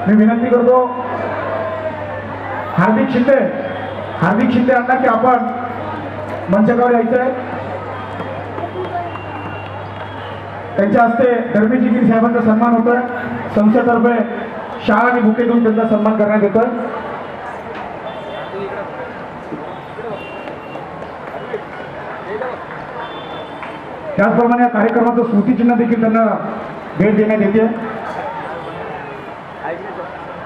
मी विनंती करतो हार्दिक शिंदे यांना की आपण मंचावर यायचंय. त्यांच्या हस्ते धर्मेजी गिरी साहेबांचा सन्मान होतोय. संस्थेतर्फे शाळा आणि बुके देऊन त्यांचा सन्मान करण्यात येतोय. त्याचप्रमाणे या कार्यक्रमाचं स्मृतिचिन्ह देखील त्यांना भेट देण्यात येते.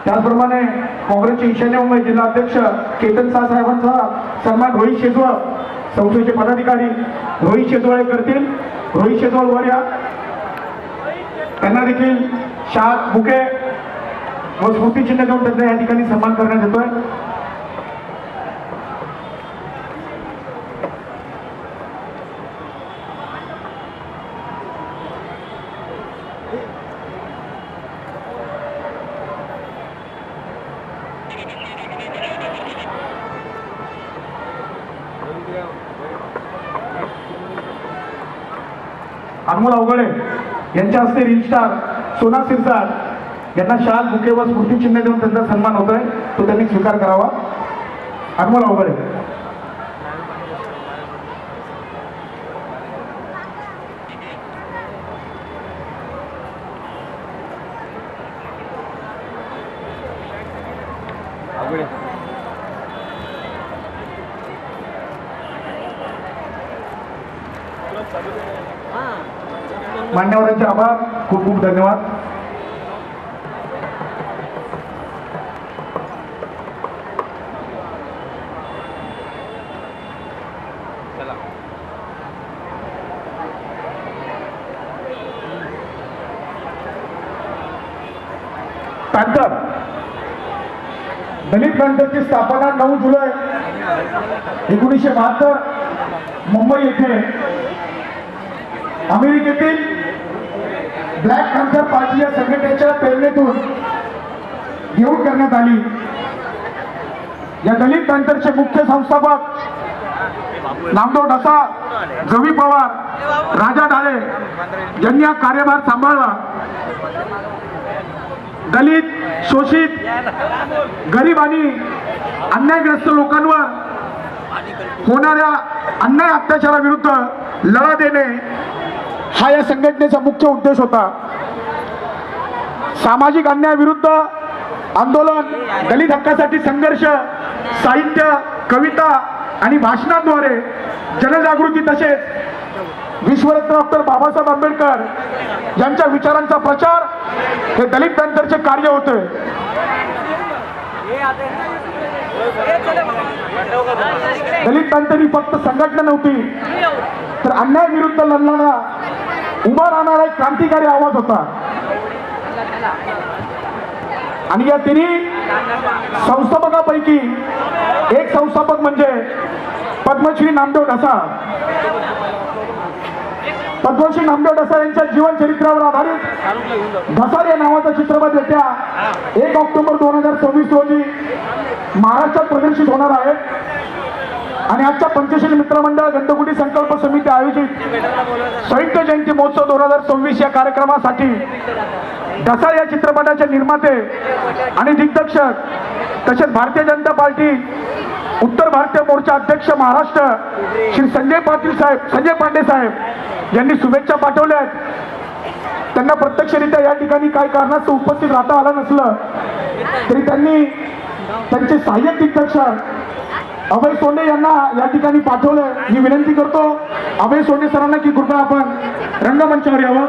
त्याचप्रमाणे काँग्रेसचे ईशान्य मुंबई जिल्हा अध्यक्ष केतन शाह साहेबांचा सन्मान रोहित शेजवळ संस्थेचे पदाधिकारी रोहित शेजवळ करतील. रोहित शेजवळ वर या. त्यांना देखील शाल बुके व स्मृतिचिन्ह देऊन त्यांचा या ठिकाणी सन्मान करण्यात येतोय. अनमोल अवघडे यांच्या हस्ते रील स्टार सोना सिरसाट यांना शाल बुके व स्मृतिचिन्ह देऊन त्यांचा सन्मान होतोय. तो त्यांनी स्वीकार करावा. अनमोल अवघडे. मान्यवरांचे आभार. खूप खूप धन्यवाद. पॅन्थर दलित पॅन्थरची स्थापना 9 जुलै 1972 मुंबई येथे अमेरिकेतील ब्लॅक पॅन्थर पार्टी या संघटनेच्या प्रेरणेतून घेऊन करण्यात आली. या दलित पॅन्थरचे मुख्य संस्थापक नामदेव ढसा, जवी पवार, राजा ढाळे यांनी हा कार्यभार सांभाळला. दलित, शोषित, गरीब आणि अन्यायग्रस्त लोकांवर होणाऱ्या अन्याय अत्याचाराविरुद्ध लढा देणे हा या संघटनेचा मुख्य उद्देश होता. सामाजिक अन्यायाविरुद्ध आंदोलन, दलित हक्कासाठी संघर्ष, साहित्य, कविता आणि भाषणांद्वारे जनजागृती तसेच विश्वरत्न डॉक्टर बाबासाहेब आंबेडकर यांच्या विचारांचा प्रचार हे दलित पॅन्थरचे कार्य होते. दलित पॅन्थर ही फक्त संघटना नव्हती तर अन्यायाविरुद्ध लढणारा उभा राहणारा एक क्रांतिकारी आवाज होता. आणि या तिन्ही संस्थापकापैकी एक संस्थापक म्हणजे पद्मश्री नामदेव ढसा. पद्मश्री नामदेव ढसा यांच्या जीवन चरित्रावर आधारित ढसाल या नावाचा चित्रपट येत्या 1 ऑक्टोबर 2026 रोजी महाराष्ट्रात प्रदर्शित होणार आहे. आणि आजच्या पंचशील मित्रमंडळ गंधकुटी संकल्प समिती आयोजित संयुक्त जयंती महोत्सव 2026 या कार्यक्रमासाठी ढसाळ या चित्रपटाचे निर्माते आणि दिग्दर्शक तसेच भारतीय जनता पार्टी उत्तर भारतीय मोर्चा अध्यक्ष महाराष्ट्र श्री संजय पांडे साहेब यांनी शुभेच्छा पाठवल्या. त्यांना प्रत्यक्षरित्या या ठिकाणी काही कारणास्तव उपस्थित राहता आलं नसलं तरी त्यांनी त्यांचे सहाय्यक दिग्दर्शक अभय सोंडे यांना या ठिकाणी पाठवलं. मी विनंती करतो अभय सोंडे सरांना की कृपया आपण रंगमंचावर यावं.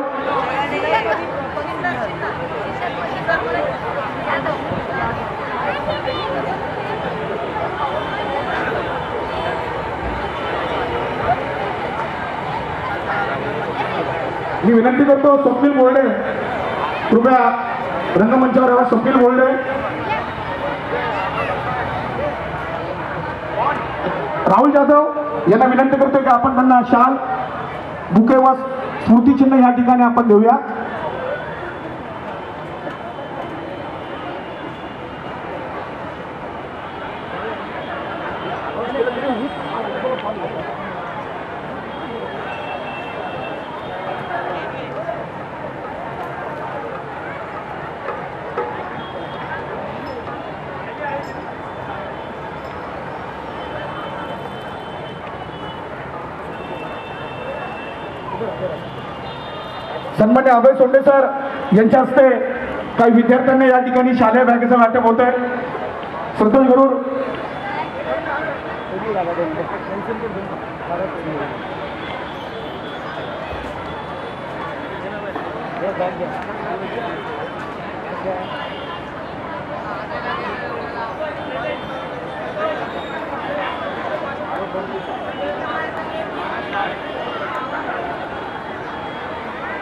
मी विनंती करतो स्वप्नील बोर्डे कृपया रंगमंचावर यावं. स्वप्नील बोर्डे. राहुल जाधव यांना विनंती करतो की आपण त्यांना शाल बुके व स्मृतिचिन्ह या ठिकाणी आपण देऊया. सन्मान्य अभय सोंडे सर यांच्या हस्ते काही विद्यार्थ्यांना या ठिकाणी शालेय बॅगेचं वाटप होत आहे. संतोष गरुड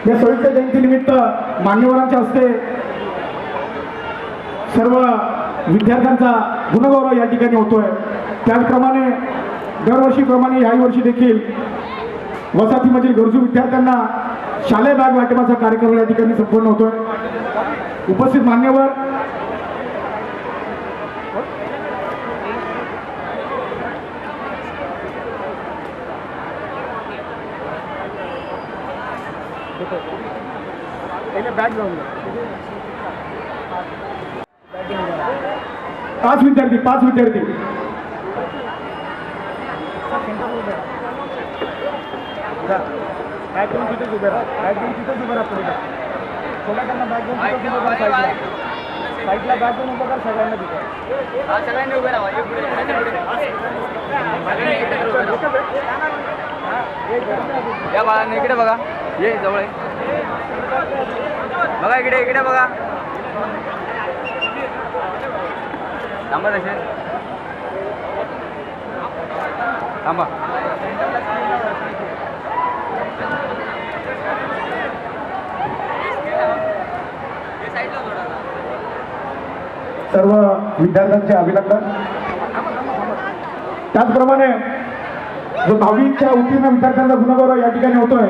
या सोयीच्या जयंतीनिमित्त मान्यवरांच्या हस्ते सर्व विद्यार्थ्यांचा गुणगौरव या ठिकाणी होतोय. त्याचप्रमाणे दरवर्षीप्रमाणे याही वर्षी देखील वसाहतीमधील गरजू विद्यार्थ्यांना शालेय बॅग वाटपाचा कार्यक्रम या ठिकाणी संपन्न होतोय. उपस्थित मान्यवर पाच विद्यार्थी बॅग घेऊन तिथेच उभे राहा. सगळ्यांना बॅग घेऊन साईडला बॅग घेऊन उभं कर. सगळ्यांनी उभे राहा. या बाळांनी इकडे बघा. ये जवळ बघा. इकडे बघा. थांबा तसे थांबा. सर्व विद्यार्थ्यांचे अभिनंदन. त्याचप्रमाणे जो 10वीच्या उत्तीर्ण विद्यार्थ्यांचा गुणगौरव या ठिकाणी होतोय.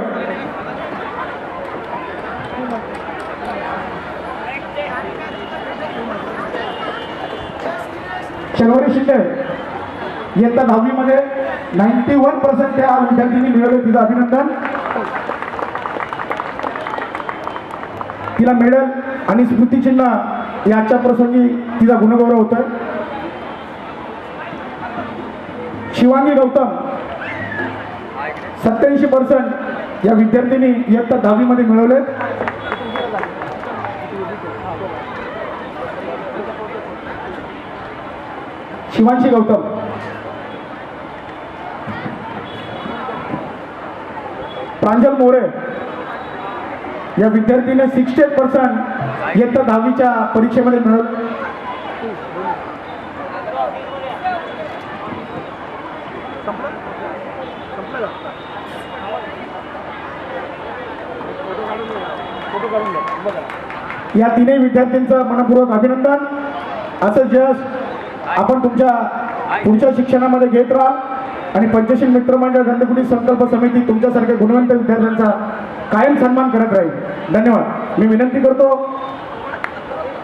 शर्वरी शिंदे इयत्ता 10वी मध्ये 91% त्या विद्यार्थ्यांनी मिळवले. तिचं अभिनंदन. तिला मेडल आणि स्मृतिचिन्ह याच्या प्रसंगी तिचा गुणगौरव होतोय. शिवांगी गौतम 87% या विद्यार्थ्यांनी इयत्ता 10वी मध्ये मिळवले. शिवांशी गौतम प्रांजल मोरे या विद्यार्थीने 68% इयत्ता 10वीच्या परीक्षेमध्ये मिळवले. या तीनही विद्यार्थ्यांचं मनपूर्वक अभिनंदन. असं यश आपण तुमच्या पुढच्या शिक्षणामध्ये घेत राहा आणि पंचशील मित्रमंडळ गंधकुटी संकल्प समिती तुमच्यासारख्या गुणवंत विद्यार्थ्यांचा कायम सन्मान करत राहील. धन्यवाद. मी विनंती करतो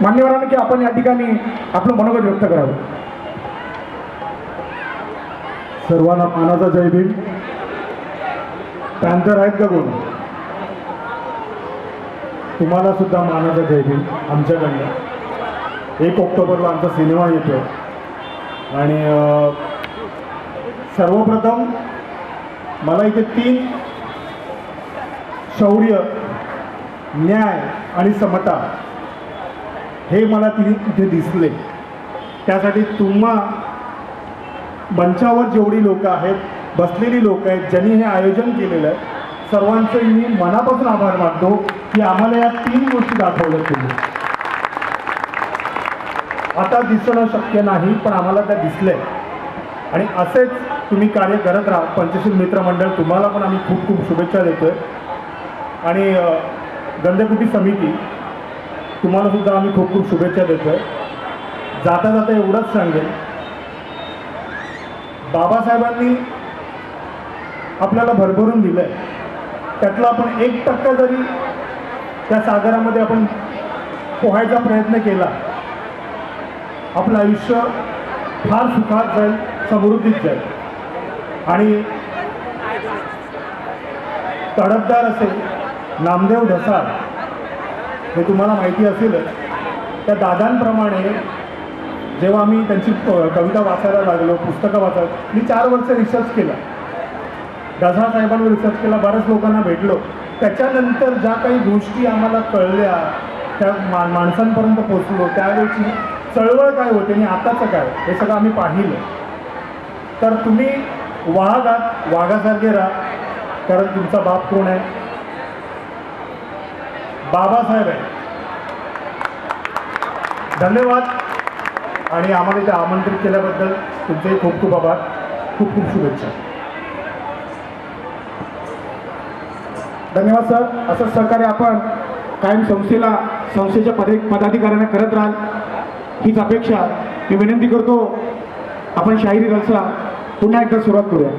मान्यवरांना की आपण या ठिकाणी आपलं मनोगत व्यक्त करावं. सर्वांना मानाचा जय भीम. पॅन्थर आहेत का कोण? तुम्हाला सुद्धा मानाचा जय भीम आमच्याकडनं. 1 ऑक्टोबरला आमचा सिनेमा येतो आणि सर्वप्रथम मला इथे 3 शौर्य, न्याय आणि समता हे मला इथे दिसले. त्यासाठी तुम्हा मंचावर जेवढी लोक आहेत, बसलेली लोक आहेत, ज्यांनी हे आयोजन केलेलं आहे, सर्वांचे मी मनापासून आभार मानतो की आम्हाला या 3 गोष्टी दाखवल्या तुम्ही. आता दिसणं शक्य नाही पण आम्हाला त्या दिसल्या आणि असेच तुम्ही कार्य करत राहा. पंचशील मित्रमंडळ तुम्हाला पण आम्ही खूप खूप शुभेच्छा देतोय आणि गंधकुटी समिती तुम्हाला सुद्धा आम्ही खूप खूप शुभेच्छा देतोय. जाता जाता एवढंच सांगेल, बाबासाहेबांनी आपल्याला भरभरून दिलं आहे, त्यातला आपण 1% जरी त्या सागरामध्ये आपण पोहायचा प्रयत्न केला, आपलं आयुष्य फार सुखात जाईल, समृद्धीत जाईल. आणि तडफदार असेल नामदेव ढसाळ, हे तुम्हाला माहिती असेलच. त्या दादांप्रमाणे जेव्हा आम्ही त्यांची कविता वाचायला लागलो, पुस्तकं वाचायला, मी 4 वर्ष रिसर्च केला, ढसाळ साहेबांवर रिसर्च केला, बऱ्याच लोकांना भेटलो त्याच्यानंतर ज्या काही गोष्टी आम्हाला कळल्या त्या माणसांपर्यंत पोचलो त्यावेळेची चळवळ काय होते आणि आताचं काय हे सगळं आम्ही पाहिलं. तर तुम्ही वाघ आहात, वाघासारखे राहा, कारण तुमचा बाप कोण आहे? बाबासाहेब आहे. धन्यवाद आणि आम्हाला इथे आमंत्रित केल्याबद्दल तुमचेही खूप खूप आभार. खूप खूप शुभेच्छा. धन्यवाद सर. असं सहकार्य आपण कायम संस्थेच्या पदाधिकाऱ्यांना करत राहाल हीच अपेक्षा. मी विनंती करतो आपण शाहिरी रचना पुन्हा एकदा सुरुवात करूया.